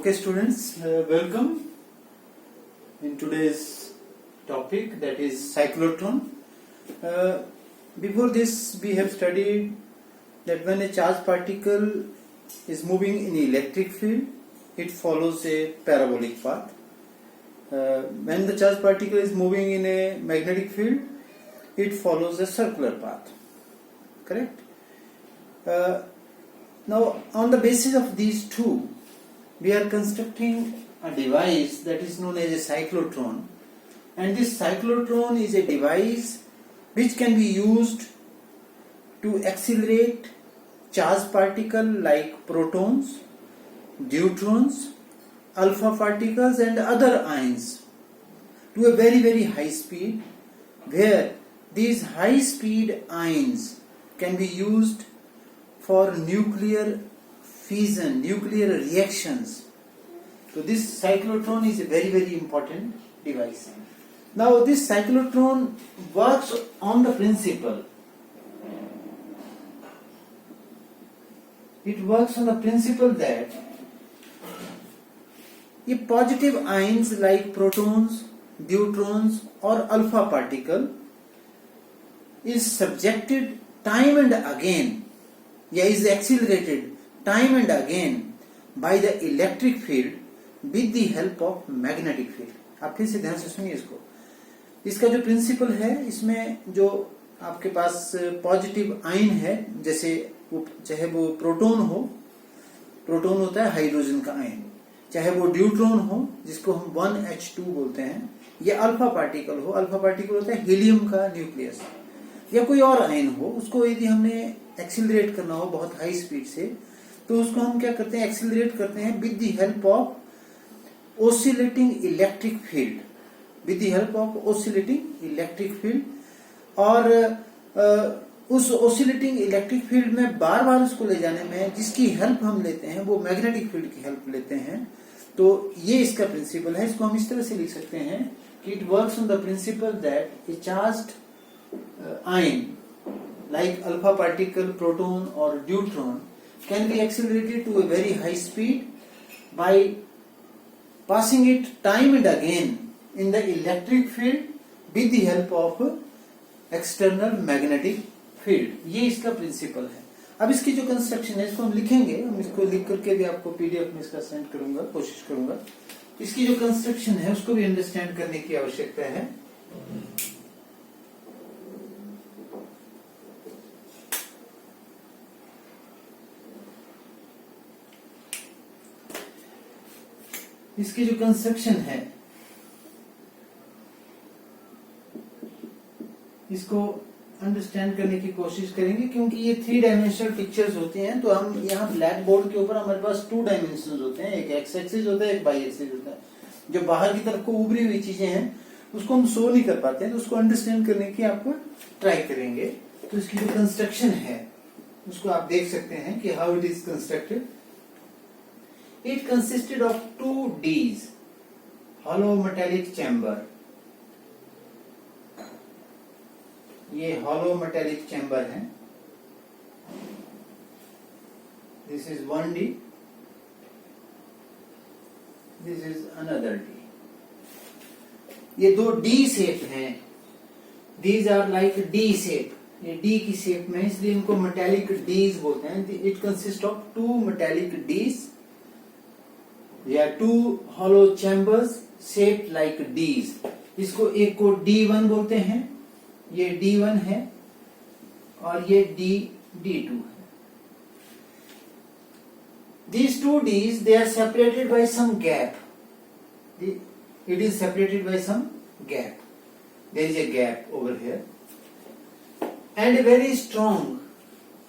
Okay, students, welcome in today's topic, that is cyclotron. Before this, we have studied that when a charged particle is moving in electric field, it follows a parabolic path. When the charged particle is moving in a magnetic field, it follows a circular path. Correct? Now, on the basis of these two, we are constructing a device that is known as a cyclotron, and this cyclotron is a device which can be used to accelerate charged particles like protons, deuterons, alpha particles and other ions to a very high speed, where these high speed ions can be used for nuclear fission, nuclear reactions. So this cyclotron is a very important device. Now this cyclotron works on the principle. It works on the principle that if positive ions like protons, deuterons or alpha particle is subjected time and again, is accelerated time and again by the electric field with the help of magnetic field. आप फिर से ध्यान से सुनिए इसको. इसका जो principal है, इसमें जो आपके पास पॉजिटिव आयन है, जैसे चाहे वो प्रोटॉन हो, प्रोटॉन होता है हाइड्रोजन का आयन, चाहे वो ड्यूट्रॉन हो जिसको हम 1H2 बोलते हैं, या अल्फा पार्टिकल हो, अल्फा पार्टिकल होता है हीलियम का न्यूक्लियस, या कोई और आयन हो, उसको यदि हमने एक्सिलरेट करना हो बहुत हाई स्पीड से, तो उसको हम क्या करते हैं, एक्सिलरेट करते हैं with the help of oscillating electric field, with the help of oscillating electric field. और उस ऑसिलेटिंग इलेक्ट्रिक फील्ड में बार बार उसको ले जाने में जिसकी हेल्प हम लेते हैं वो मैग्नेटिक फील्ड की हेल्प लेते हैं. तो ये इसका प्रिंसिपल है. इसको हम इस तरह से लिख सकते हैं कि it works on the principal that A charged ion like alpha particle, proton or deuteron can be accelerated to a very high speed by passing it time and again in the electric field with the help of external magnetic field. ये इसका principal है. अब इसकी जो construction है इसको हम लिखेंगे, हम इसको लिख करके भी आपको पीडीएफ में इसका सेंड करूंगा, कोशिश करूंगा. इसकी जो कंस्ट्रक्शन है उसको भी अंडरस्टैंड करने की आवश्यकता है. इसकी जो कंस्ट्रक्शन है इसको अंडरस्टैंड करने की कोशिश करेंगे, क्योंकि ये 3 डायमेंशनल पिक्चर्स होते हैं. तो हम यहाँ ब्लैक बोर्ड के ऊपर हमारे पास 2 डायमेंशंस होते हैं, एक एक्स एक्सिस होता है, एक वाई एक्सिस होता है. जो बाहर की तरफ को उभरी हुई चीजें हैं उसको हम शो नहीं कर पाते हैं, तो उसको अंडरस्टैंड करने की आपको ट्राई करेंगे. तो इसकी जो कंस्ट्रक्शन है उसको आप देख सकते हैं कि how it is constructed. It consisted of 2 Ds, hollow metallic chamber. ये hollow metallic chamber है. This is 1D. This is another D. ये 2 D shape हैं. These are like D shape. ये D की shape में, इसलिए इनको metallic Ds बोलते हैं. It consists of 2 metallic Ds. There are 2 hollow chambers shaped like Ds. इसको एक को D1 बोलते हैं, ये D1 है, और ये D2 है. These 2 Ds, they are separated by some gap. It is separated by some gap. There is a gap over here, and a very strong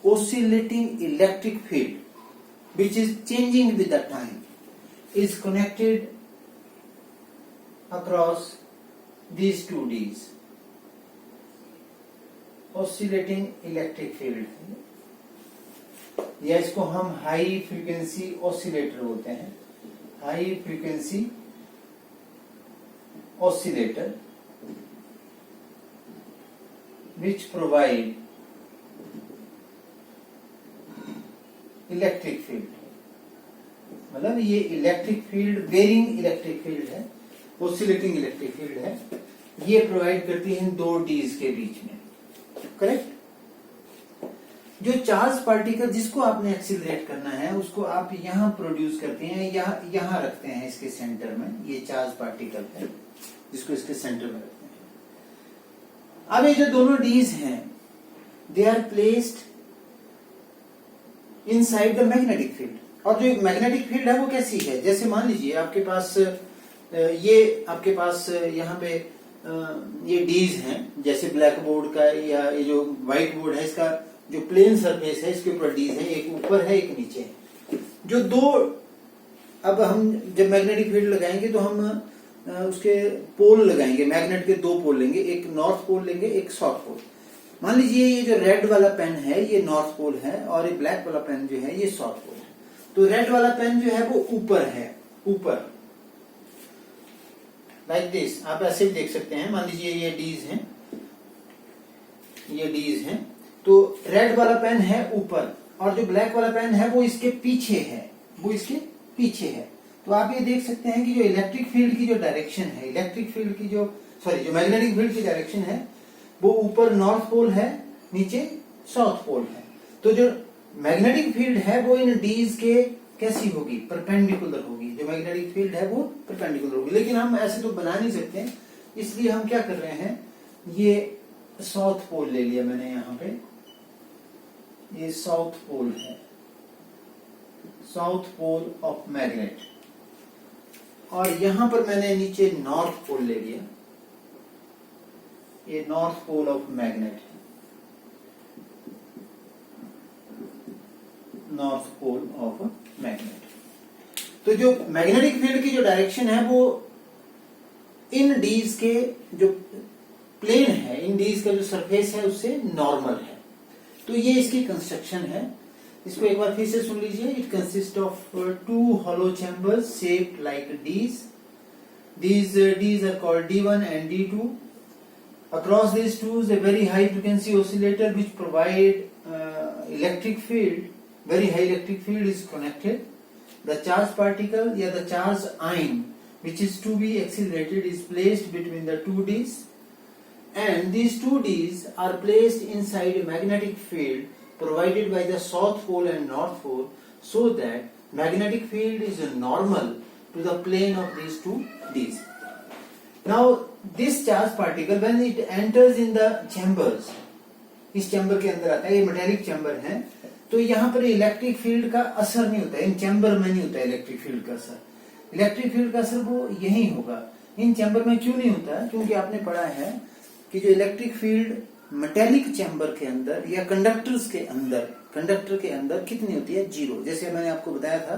oscillating electric field, which is changing with the time, is connected across these 2 Ds. Oscillating electric field, या इसको हम high frequency oscillator बोलते हैं. High frequency oscillator which provide electric field. मतलब ये electric field, varying electric field है, oscillating electric field है, ये प्रोवाइड करती है इन दो डीज के बीच में, करेक्ट। जो चार्ज पार्टिकल जिसको आपने एक्सीलरेट करना है उसको आप यहां प्रोड्यूस करते हैं या यहां रखते हैं इसके सेंटर में, ये चार्ज पार्टिकल है जिसको इसके सेंटर में रखते हैं। अब ये जो दोनों डीज हैं they are placed inside the magnetic field, और जो मैग्नेटिक फील्ड है वो कैसी है, जैसे मान लीजिए आपके पास यहाँ पे ये डीज हैं, जैसे ब्लैक बोर्ड का या ये जो व्हाइट बोर्ड है इसका जो प्लेन सरफेस है इसके ऊपर डीज है, एक ऊपर है एक नीचे है। जो दो, अब हम जब मैग्नेटिक फील्ड लगाएंगे तो हम उसके पोल लगाएंगे, मैग्नेट के दो पोल लेंगे, एक नॉर्थ पोल लेंगे एक साउथ पोल। मान लीजिए ये जो रेड वाला पेन है ये नॉर्थ पोल है और ये ब्लैक वाला पेन जो है ये साउथ पोल है। तो रेड वाला पेन जो है वो ऊपर है, ऊपर लाइक दिस, आप ऐसे भी देख सकते हैं। मान लीजिए ये डीज हैं, ये डीज हैं, तो रेड वाला पेन है ऊपर और जो ब्लैक वाला पेन है वो इसके पीछे है, वो इसके पीछे है। तो आप ये देख सकते हैं कि जो इलेक्ट्रिक फील्ड की जो डायरेक्शन है, इलेक्ट्रिक फील्ड की जो जो मैग्नेटिक फील्ड की डायरेक्शन है वो ऊपर नॉर्थ पोल है, नीचे साउथ पोल है। तो जो मैग्नेटिक फील्ड है वो इन डीज के कैसी होगी, परपेंडिकुलर होगी। जो मैग्नेटिक फील्ड है वो परपेंडिकुलर होगी, लेकिन हम ऐसे तो बना नहीं सकते, इसलिए हम क्या कर रहे हैं, ये साउथ पोल ले लिया मैंने, यहाँ पे ये साउथ पोल है, साउथ पोल ऑफ मैग्नेट, और यहां पर मैंने नीचे नॉर्थ पोल ले लिया, ये नॉर्थ पोल ऑफ मैग्नेट है, नॉर्थ पोल ऑफ मैग्नेट। तो जो मैग्नेटिक फील्ड की जो डायरेक्शन है वो इन डीज के जो प्लेन है, इन डीज का जो सरफेस है उससे नॉर्मल है। तो ये इसकी कंस्ट्रक्शन है, इसको एक बार फिर से सुन लीजिए। It consist of two hollow chambers shaped like Ds. These Ds are called D1 and D2. Across these tubes, a very high frequency oscillator which provide electric field, very high electric field is connected. The charged particle, the charged ion, which is to be accelerated, is placed between the two Ds, and these two Ds are placed inside a magnetic field provided by the south pole and north pole, so that magnetic field is normal to the plane of these two Ds. Now this charged particle when it enters in the chambers, इस chamber के अंदर आता है, ये metallic chamber है, तो यहाँ पर इलेक्ट्रिक फील्ड का असर नहीं होता है, इन चैम्बर में नहीं होता है इलेक्ट्रिक फील्ड का असर। इलेक्ट्रिक फील्ड का असर वो यही होगा, इन चैम्बर में क्यों नहीं होता है, क्योंकि आपने पढ़ा है कि जो इलेक्ट्रिक फील्ड मेटेलिक चैम्बर के अंदर या कंडक्टर्स के अंदर, कंडक्टर के अंदर कितनी होती है, जीरो। जैसे मैंने आपको बताया था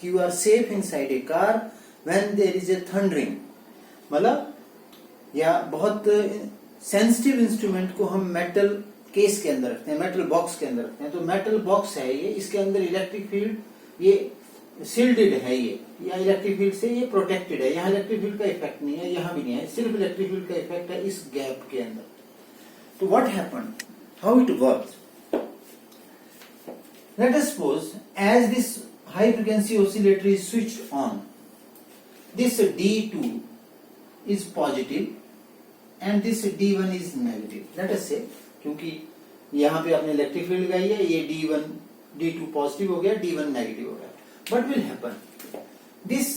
कि you are safe inside a car when there is a thundering, मतलब या बहुत सेंसिटिव इंस्ट्रूमेंट को हम मेटल केस के अंदर रखते हैं, मेटल बॉक्स के अंदर रखते हैं। तो मेटल बॉक्स है ये, इसके अंदर इलेक्ट्रिक फील्ड ये सील्डेड है, ये या इलेक्ट्रिक फील्ड से ये प्रोटेक्टेड है, यहाँ इलेक्ट्रिक फील्ड का इफेक्ट नहीं है, यहाँ भी नहीं है, सिर्फ इलेक्ट्रिक फील्ड का इफेक्ट है इस गैप के अंदर। तो what happened, how it works, let us suppose as this high frequency oscillator is switched on, this D2 is positive and this D1 is negative. Let us say, क्योंकि यहाँ पे आपने इलेक्ट्रिक फील्ड लगाई है, ये D1 D2 पॉजिटिव हो गया, D1 negative हो गया। What will happen? This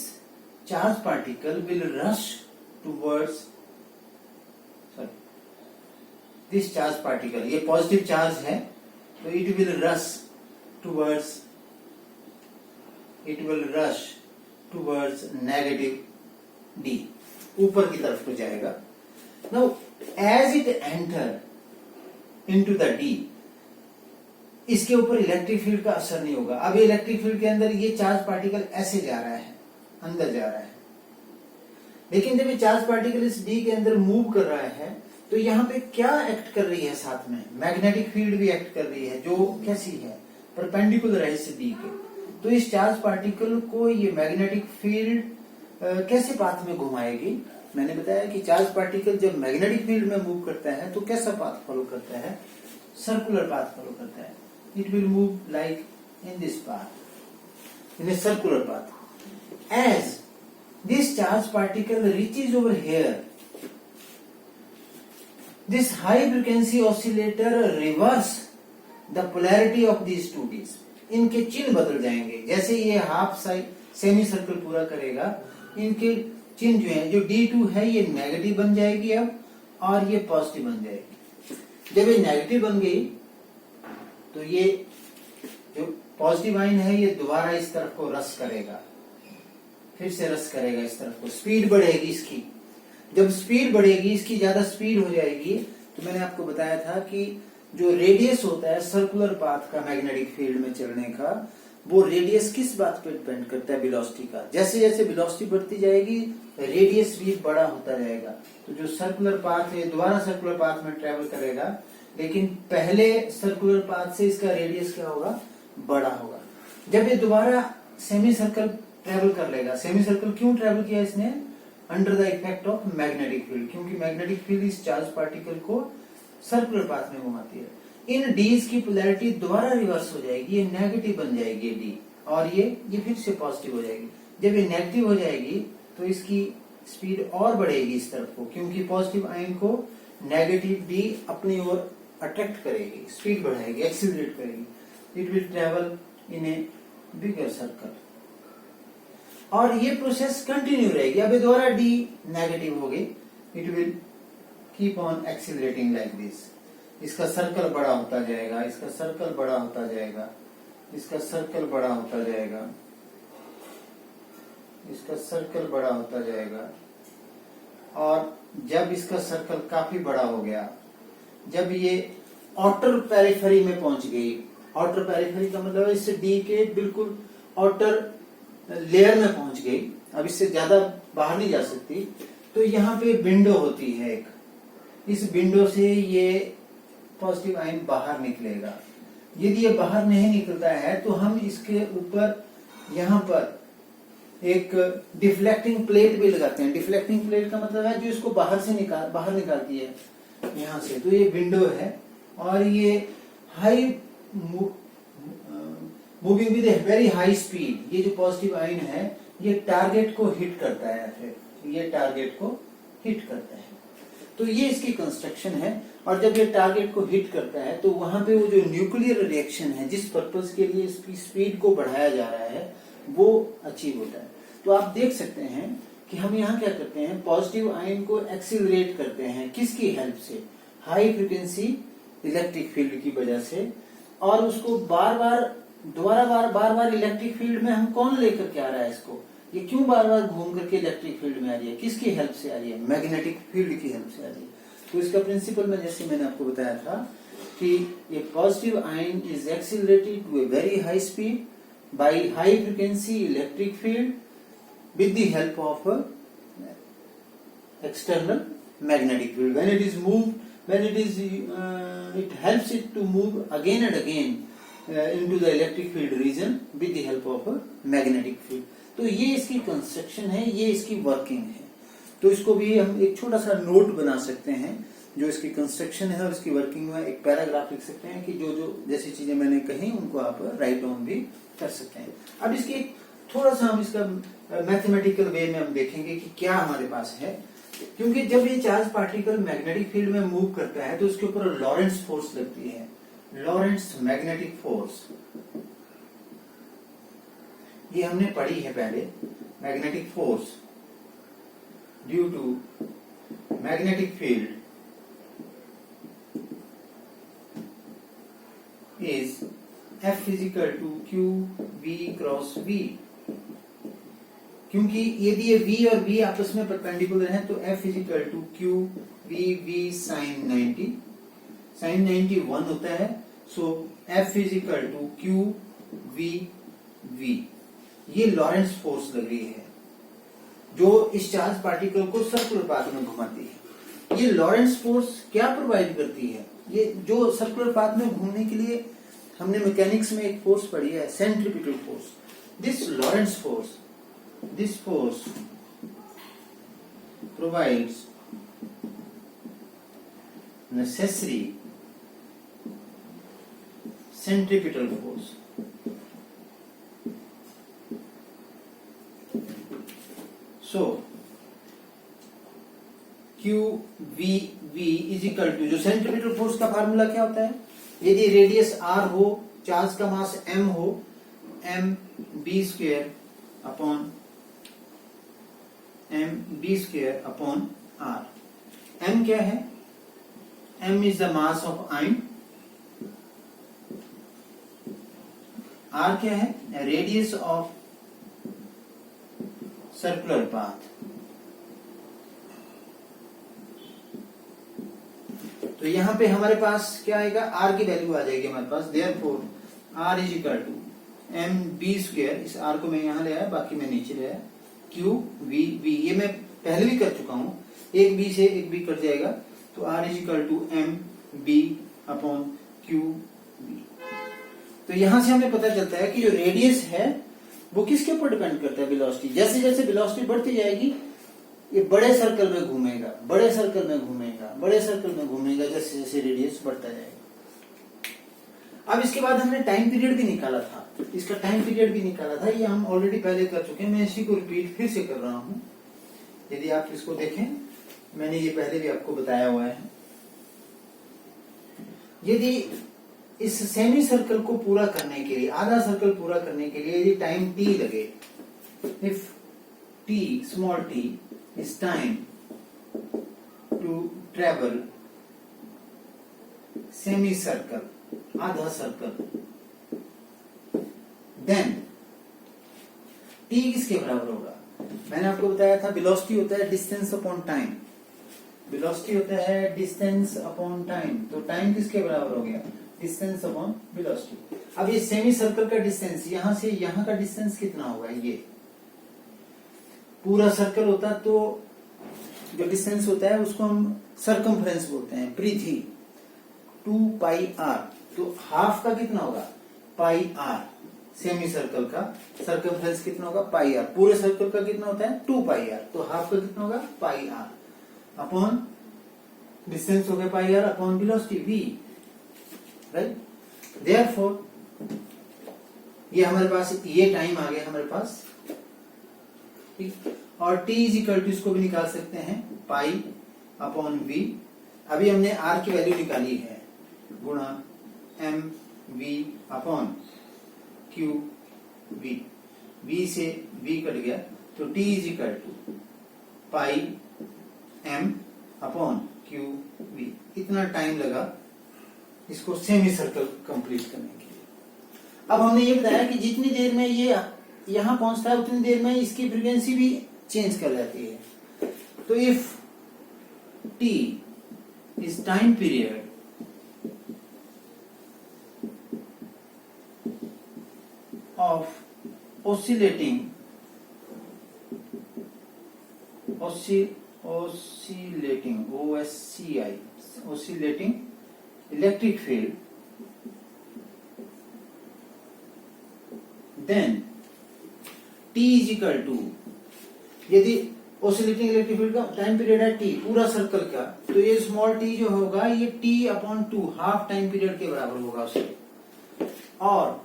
charged particle will rush towards, this charged particle, ये पॉजिटिव चार्ज है, तो it will rush towards negative D, ऊपर की तरफ को जाएगा। Now as it enter into the D, इसके ऊपर इलेक्ट्रिक फील्ड का असर नहीं होगा। अब ये इलेक्ट्रिक फील्ड के अंदर ये चार्ज पार्टिकल ऐसे जा रहा है, अंदर जा रहा है, लेकिन जब ये चार्ज पार्टिकल इस D के अंदर मूव कर रहा है तो यहाँ पे क्या एक्ट कर रही है, साथ में मैग्नेटिक फील्ड भी एक्ट कर रही है, जो कैसी है, परपेंडिकुलर है इस D के। तो इस चार्ज पार्टिकल को ये मैग्नेटिक फील्ड कैसे पाथ में घुमाएगी। मैंने बताया कि चार्ज पार्टिकल जब मैग्नेटिक फील्ड में मूव करता है तो कैसा पाथ फॉलो करता है, सर्कुलर पाथ फॉलो करता है। It will move like in this path, in a circular path. As this charge particle reaches over here, this high frequency oscillator reverse the polarity of these two Ds. इनके चिन्ह बदल जाएंगे। जैसे ये half semi circle पूरा करेगा, इनके चिन्ह जो है, जो D2 है ये नेगेटिव बन जाएगी अब, और ये पॉजिटिव बन जाएगी। जब ये नेगेटिव बन गई तो ये जो पॉजिटिव आयन है ये दोबारा इस तरफ को रस करेगा, फिर से रस करेगा इस तरफ को, स्पीड बढ़ेगी इसकी। जब स्पीड बढ़ेगी, इसकी ज्यादा स्पीड हो जाएगी, तो मैंने आपको बताया था कि जो रेडियस होता है सर्कुलर पाथ का मैग्नेटिक फील्ड में चलने का, वो रेडियस किस बात पे डिपेंड करता है? वेलोसिटी का। जैसे जैसे वेलोसिटी बढ़ती जाएगी रेडियस भी बड़ा होता जाएगा। तो जो सर्कुलर पाथ है दोबारा सर्कुलर पाथ में ट्रेवल करेगा, लेकिन पहले सर्कुलर पाथ से इसका रेडियस क्या होगा? बड़ा होगा। जब ये दोबारा सेमी सर्कल ट्रेवल कर लेगा, सेमी सर्कल क्यों ट्रेवल किया इसने? Under the effect of magnetic field, क्योंकि मैग्नेटिक फील्ड इस चार्ज पार्टिकल को सर्कुलर पाथ में घुमाती है। इन डीज की पोलैरिटी दोबारा रिवर्स हो जाएगी, ये नेगेटिव बन जाएगी डी, और ये फिर से पॉजिटिव हो जाएगी। जब ये नेगेटिव हो जाएगी तो इसकी स्पीड और बढ़ेगी इस तरफ को, क्योंकि पॉजिटिव आयन को नेगेटिव डी अपनी ओर अट्रैक्ट करेगी, स्पीड बढ़ाएगी, एक्सीलरेट करेगी। It will travel in A bigger circle, और ये प्रोसेस कंटिन्यू रहेगी। अब दोबारा डी नेगेटिव हो गई, it will keep on accelerating like this. इसका सर्कल बड़ा होता जाएगा, इसका सर्कल बड़ा होता जाएगा, इसका सर्कल बड़ा होता जाएगा, इसका सर्कल बड़ा होता जाएगा। और जब इसका सर्कल काफी बड़ा हो गया, जब ये आउटर पेरिफेरी में पहुंच गई, आउटर पेरिफेरी का मतलब है इससे डी के बिल्कुल आउटर लेयर में पहुंच गई, अब इससे ज्यादा बाहर नहीं जा सकती, तो यहाँ पे विंडो होती है एक, इस विंडो से ये पॉजिटिव आयन बाहर निकलेगा। यदि ये बाहर नहीं निकलता है तो हम इसके ऊपर यहाँ पर एक डिफ्लेक्टिंग प्लेट भी लगाते हैं। डिफ्लेक्टिंग प्लेट का मतलब है जो इसको बाहर निकालती है यहाँ से। तो ये विंडो है, और ये high moving with A very high speed, ये जो पॉजिटिव आयन है ये टारगेट को हिट करता है, फिर ये टारगेट को हिट करता है। तो ये इसकी कंस्ट्रक्शन है, और जब ये टारगेट को हिट करता है तो वहां पे वो जो न्यूक्लियर रिएक्शन है, जिस पर्पस के लिए इसकी स्पीड को बढ़ाया जा रहा है, वो अचीव होता है। तो आप देख सकते हैं कि हम यहाँ क्या करते हैं, पॉजिटिव आयन को एक्सीलरेट करते हैं, किसकी हेल्प से? हाई फ्रीक्वेंसी इलेक्ट्रिक फील्ड की वजह से। और उसको बार बार इलेक्ट्रिक फील्ड में हम कौन लेकर के आ रहा है इसको? ये क्यों बार बार घूम करके इलेक्ट्रिक फील्ड में आ रही है? किसकी हेल्प से आ रही है? मैग्नेटिक फील्ड की हेल्प से आ रही है। तो इसका प्रिंसिपल में जैसे मैंने आपको बताया था कि ये positive ion is accelerated to a very high speed by high frequency electric field with the help of external magnetic field. When it is moved, it helps it to move again and again into the electric field region with the help of a magnetic field. तो ये इसकी construction है, ये इसकी working है। तो इसको भी हम एक छोटा सा नोट बना सकते हैं, जो इसकी कंस्ट्रक्शन है और इसकी वर्किंग में एक पैराग्राफ लिख सकते हैं कि जो जो जैसी चीजें मैंने कही उनको आप राइट डाउन भी कर सकते हैं। अब इसकी थोड़ा सा हम इसका मैथमेटिकल वे में हम देखेंगे कि क्या हमारे पास है, क्योंकि जब ये चार्ज पार्टिकल मैग्नेटिक फील्ड में मूव करता है तो उसके ऊपर लॉरेंट्ज फोर्स लगती है, लॉरेंट्ज मैग्नेटिक फोर्स। ये हमने पढ़ी है पहले। Magnetic force due to magnetic field is F is equal to Q V cross V। क्योंकि यदि ये V और V आपस में परपेंडिकुलर हैं तो F is equal to Q V sine 90, sine 90 1 होता है। So F is equal to Q V। ये लॉरेंट्ज फोर्स लग रही है जो इस चार्ज पार्टिकल को सर्कुलर पाथ में घुमाती है। ये लॉरेंट्ज फोर्स क्या प्रोवाइड करती है? ये जो सर्कुलर पाथ में घूमने के लिए हमने मैकेनिक्स में एक फोर्स पढ़ी है, centripetal force. This Lorentz force, this force provides necessary centripetal force. So Q V V is equal to, जो सेंटीमीटर फोर्स का फार्मूला क्या होता है, यदि रेडियस r हो, चार्ज का मास m हो, m b square upon r। m क्या है, m is the mass of ion, r क्या है, रेडियस ऑफ सर्कुलर पाथ। तो यहां पे हमारे पास क्या आएगा, r की वैल्यू आ जाएगी हमारे पास, therefore r is equal to M B square, इस r को मैं यहां ले आया, बाकी मैं नीचे ले आया, क्यू वी वी, ये मैं पहले भी कर चुका हूं, एक बी से एक बी कट जाएगा, तो r is equal to M B upon Q V. तो यहां से हमें पता चलता है कि जो रेडियस है वो किसके ऊपर डिपेंड करता है, वेलोसिटी। जैसे जैसे वेलोसिटी बढ़ती जाएगी ये बड़े सर्कल में घूमेगा, बड़े सर्कल में घूमेगा, बड़े सर्कल में घूमेगा, जैसे जैसे रेडियस बढ़ता जाएगा। अब इसके बाद हमने टाइम पीरियड भी निकाला था, इसका टाइम पीरियड भी निकाला था, ये हम ऑलरेडी पहले कर चुके हैं, मैं इसी को रिपीट फिर से कर रहा हूं। यदि आप इसको देखें, मैंने ये पहले भी आपको बताया हुआ है। यदि इस सेमी सर्कल को पूरा करने के लिए, आधा सर्कल पूरा करने के लिए यदि टाइम t लगे, if t small t is time to travel semicircle, आधा सर्कल, then t किसके बराबर होगा, मैंने आपको बताया था वेलोसिटी होता है डिस्टेंस अपॉन टाइम, वेलोसिटी होता है डिस्टेंस अपॉन टाइम, तो टाइम किसके बराबर हो गया, डिस्टेंस अपॉन वेलोसिटी। अब ये सेमी सर्कल का डिस्टेंस, यहां से यहां का डिस्टेंस कितना होगा, ये पूरा सर्कल होता तो जो डिस्टेंस होता है उसको हम सरकमफ्रेंस बोलते हैं, परिधि 2 पाई r, तो हाफ का कितना होगा, पाई r, सेमी सर्कल का सरकमफ्रेंस कितना होगा, पाई r, पूरे सर्कल का कितना होता है 2 पाई r, तो हाफ का कितना होगा, पाई r अपॉन डिस्टेंस हो गया पाई r upon velocity v, right. Therefore ये हमारे पास ये टाइम आ गया हमारे पास, और t इज इक्वल टू, इसको भी निकाल सकते हैं, पाई अपॉन v, अभी हमने r की वैल्यू निकाली है, गुणा m v upon q v, v से v कट गया, तो t is equal to pi m upon q v। इतना टाइम लगा इसको सेमी सर्कल कंप्लीट करने के लिए। अब हमने ये बताया कि जितनी देर में ये यहां पहुंचता है उतनी देर में इसकी फ्रीक्वेंसी भी चेंज कर जाती है। तो if t is time period of oscillating electric field, then t is equal to, यदि ऑसिलेटिंग इलेक्ट्रिक फील्ड का टाइम पीरियड है t पूरा सर्कल का, तो ये स्मॉल t जो होगा ये t upon 2 half time period के बराबर होगा उसके, और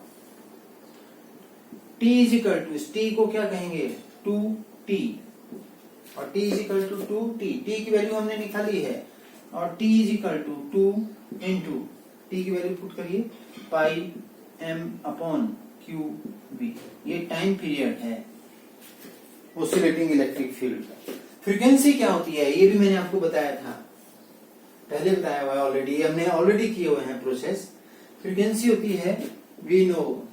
t इज इक्वल टू, इस t को क्या कहेंगे 2t, और t is equal to 2t, t की वैल्यू हमने निकाली है, और t is equal to 2 into t की वैल्यू पुट करिए, pi m upon Q B, ये टाइम पीरियड है ऑसिलेटिंग इलेक्ट्रिक फील्ड का। फ्रीक्वेंसी क्या होती है ये भी मैंने आपको बताया था, पहले बताया हुआ है ऑलरेडी, हमने ऑलरेडी किए हुए हैं प्रोसेस। फ्रीक्वेंसी होती है, we know,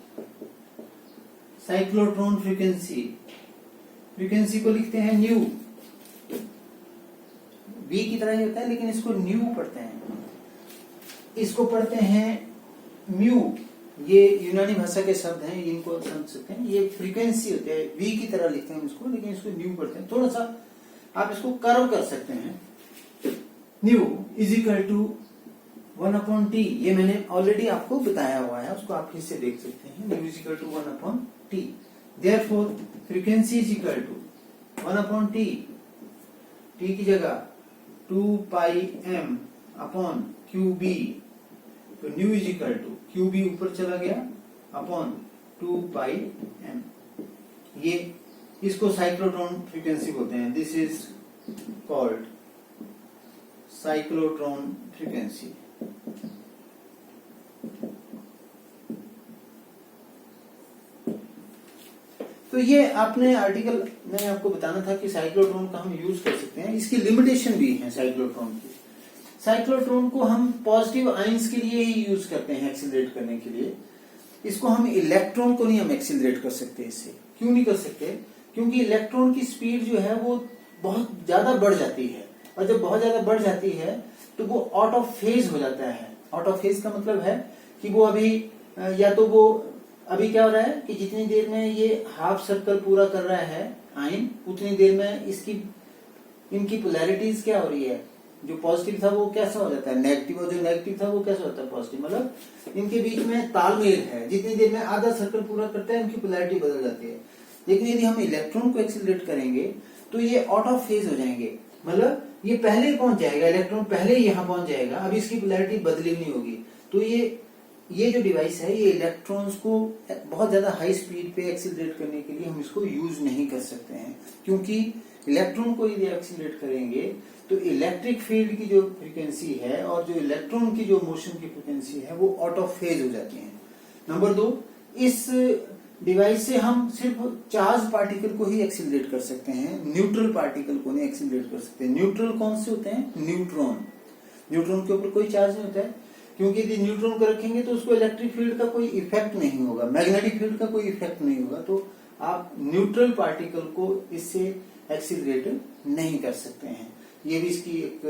cyclotron frequency, frequency को लिखते हैं न्यू, वी की तरह ही होता है लेकिन इसको न्यू पढ़ते हैं, इसको पढ़ते हैं म्यू, ये यूनानी भाषा के शब्द हैं, इनको समझ सकते हैं, ये फ्रीक्वेंसी होते हैं, वी की तरह लिखते हैं इसको, लेकिन इसको न्यू पढ़ते हैं, थोड़ा सा आप इसको कर्व कर सकते हैं। Nu is equal to 1 upon T, ये मैंने ऑलरेडी आपको बताया हुआ है, उसको आप फिर से देख सकते हैं, nu is equal to 1 upon T, therefore frequency is equal to 1 upon T, T की जगह 2 pi m upon Q B, तो nu is equal to Q B ऊपर चला गया अपॉन 2 पाई m, ये इसको साइक्लोट्रॉन फ्रीक्वेंसी बोलते हैं। This is called cyclotron frequency. तो ये आपने आर्टिकल में आपको बताना था कि साइक्लोट्रॉन का हम यूज कर सकते हैं। इसकी लिमिटेशन भी है साइक्लोट्रॉन की। साइक्लोट्रॉन को हम पॉजिटिव आयंस के लिए ही यूज करते हैं एक्सिलरेट करने के लिए। इसको हम इलेक्ट्रॉन को नहीं हम एक्सिलरेट कर सकते। इससे क्यों नहीं कर सकते? क्योंकि इलेक्ट्रॉन की स्पीड जो है वो बहुत ज्यादा बढ़ जाती है, और जब बहुत ज्यादा बढ़ जाती है तो वो आउट ऑफ फेज हो जाता है। आउट ऑफ फेज का मतलब है कि वो अभी या तो वो अभी क्या हो रहा है कि जितनी देर में ये हाफ सर्कल पूरा कर रहा है आयन, उतनी देर में इनकी पोलैरिटीज क्या हो रही है, जो पॉजिटिव था वो कैसा हो जाता है नेगेटिव, और जो नेगेटिव था वो कैसा होता है पॉजिटिव। मतलब इनके बीच में तालमेल है। जितनी देर में आधा सर्कल पूरा करता है इनकी पोलैरिटी बदल जाती है। लेकिन यदि हम इलेक्ट्रॉन को एक्सिलरेट करेंगे तो ये आउट ऑफ फेज हो जाएंगे। मतलब ये पहले ही पहुंच जाएगा, इलेक्ट्रॉन पहले ही यहाँ पहुंच जाएगा, अब इसकी पोलैरिटी बदली नहीं होगी। तो ये जो डिवाइस है ये इलेक्ट्रॉन्स को बहुत ज्यादा हाई स्पीड पे एक्सिलरेट करने के लिए हम इसको यूज नहीं कर सकते हैं। क्योंकि इलेक्ट्रॉन को यदि एक्सिलरेट करेंगे तो इलेक्ट्रिक फील्ड की जो फ्रीक्वेंसी है और जो इलेक्ट्रॉन की जो मोशन की फ्रीक्वेंसी है वो आउट ऑफ फेज हो जाती है। नंबर 2, इस डिवाइस से हम सिर्फ चार्ज पार्टिकल को ही एक्सिलरेट कर सकते हैं, न्यूट्रल पार्टिकल को नहीं एक्सिलरेट कर सकते। न्यूट्रल कौन से होते हैं? न्यूट्रॉन। न्यूट्रॉन के ऊपर कोई चार्ज नहीं होता है, क्योंकि यदि न्यूट्रॉन को रखेंगे तो उसको इलेक्ट्रिक फील्ड का कोई इफेक्ट नहीं होगा, मैग्नेटिक फील्ड का कोई इफेक्ट नहीं होगा। तो आप न्यूट्रल पार्टिकल को इससे एक्सिलरेट नहीं कर सकते हैं। ये भी इसकी एक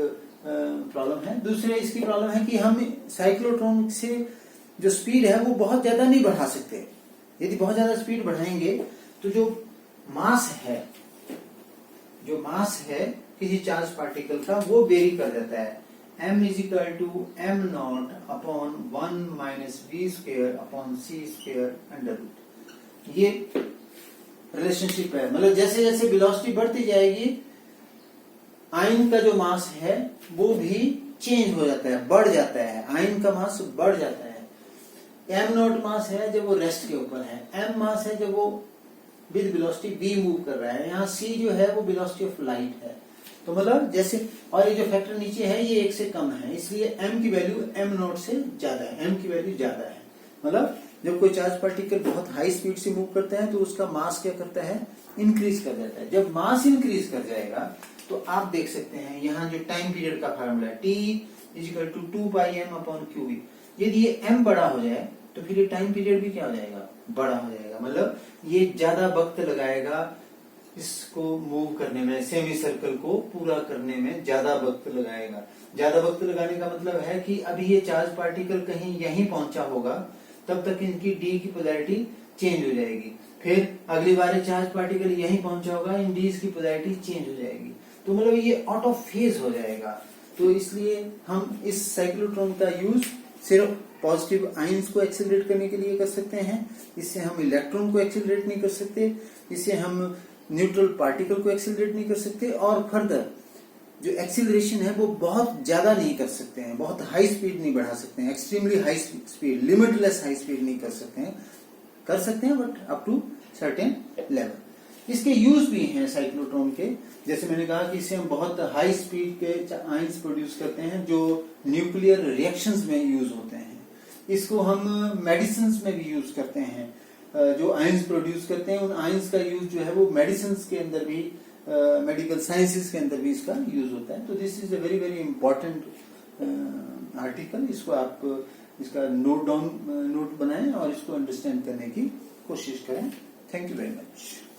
प्रॉब्लम है। दूसरी इसकी प्रॉब्लम है कि हम साइक्लोट्रॉन से जो स्पीड है वो बहुत ज्यादा नहीं बढ़ा सकते। यदि बहुत ज्यादा स्पीड बढ़ाएंगे तो जो मास है किसी चार्ज पार्टिकल का वो वेरी कर जाता है। m = m0 upon 1 - v²/c²√। ये रिलेशनशिप है। मतलब जैसे जैसे वेलोसिटी बढ़ती जाएगी आयन का जो मास है वो भी चेंज हो जाता है, बढ़ जाता है। आयन का मास बढ़ जाता है। m0 मास है जब वो रेस्ट के ऊपर है, m मास है जब वो विद वेलोसिटी v मूव कर रहा है। यहाँ c जो है वो वेलोसिटी ऑफ लाइट है। तो मतलब जैसे, और ये जो फैक्टर नीचे है ये 1 से कम है, इसलिए m की वैल्यू m0 से ज्यादा है, m की वैल्यू ज्यादा है। मतलब जब कोई चार्ज पार्टिकल बहुत हाई स्पीड से मूव करता है तो उसका मास क्या करता है? इंक्रीज कर जाता है। जब मास इंक्रीज कर जाएगा तो आप देख सकते हैं यहाँ जो टाइम पीरियड का फार्मूला है T = 2πm/qv। यदि ये m बड़ा हो जाए तो फिर ये टाइम पीरियड भी क्या हो जाएगा? बड़ा हो जाएगा। मतलब ये ज्यादा वक्त लगाएगा इसको मूव करने में, सेमी सर्कल को पूरा करने में ज्यादा वक्त लगाएगा। ज्यादा वक्त लगाने का मतलब है कि अभी ये चार्ज पार्टिकल कहीं यहीं पहुंचा होगा, तब तक इनकी D की पोलैरिटी चेंज हो जाएगी। फिर अगली बार चार्ज पार्टिकल यहीं पहुंचा होगा, इन D की पोलैरिटी चेंज हो जाएगी। तो मतलब ये आउट ऑफ फेज हो जाएगा। तो इसलिए हम इस साइक्लोट्रॉन का यूज सिर्फ पॉजिटिव आयंस को एक्सिलरेट करने के लिए कर सकते हैं। इससे हम इलेक्ट्रॉन को एक्सिलरेट नहीं कर सकते, इससे हम न्यूट्रल पार्टिकल को एक्सिलरेट नहीं कर सकते, और फर्दर जो एक्सिलरेशन है वो बहुत ज्यादा नहीं कर सकते हैं, बहुत हाई स्पीड नहीं बढ़ा सकते हैं, extremely high speed, limitless high speed नहीं कर सकते हैं। कर सकते हैं but up to certain level. इसके यूज भी हैं साइक्लोट्रॉन के। जैसे मैंने कहा कि इससे हम बहुत हाई स्पीड के आयंस प्रोड्यूस करते हैं जो न्यूक्लियर रिएक्शंस में यूज होते हैं। इसको हम मेडिसिन में भी यूज करते हैं। जो आयंस प्रोड्यूस करते हैं उन आयंस का यूज जो है वो मेडिसिन के अंदर भी, मेडिकल साइंसेस के अंदर भी इसका यूज होता है। तो this is a very very important article. इसको आप इसका नोट बनाएं और इसको अंडरस्टैंड करने की कोशिश करें। Thank you very much.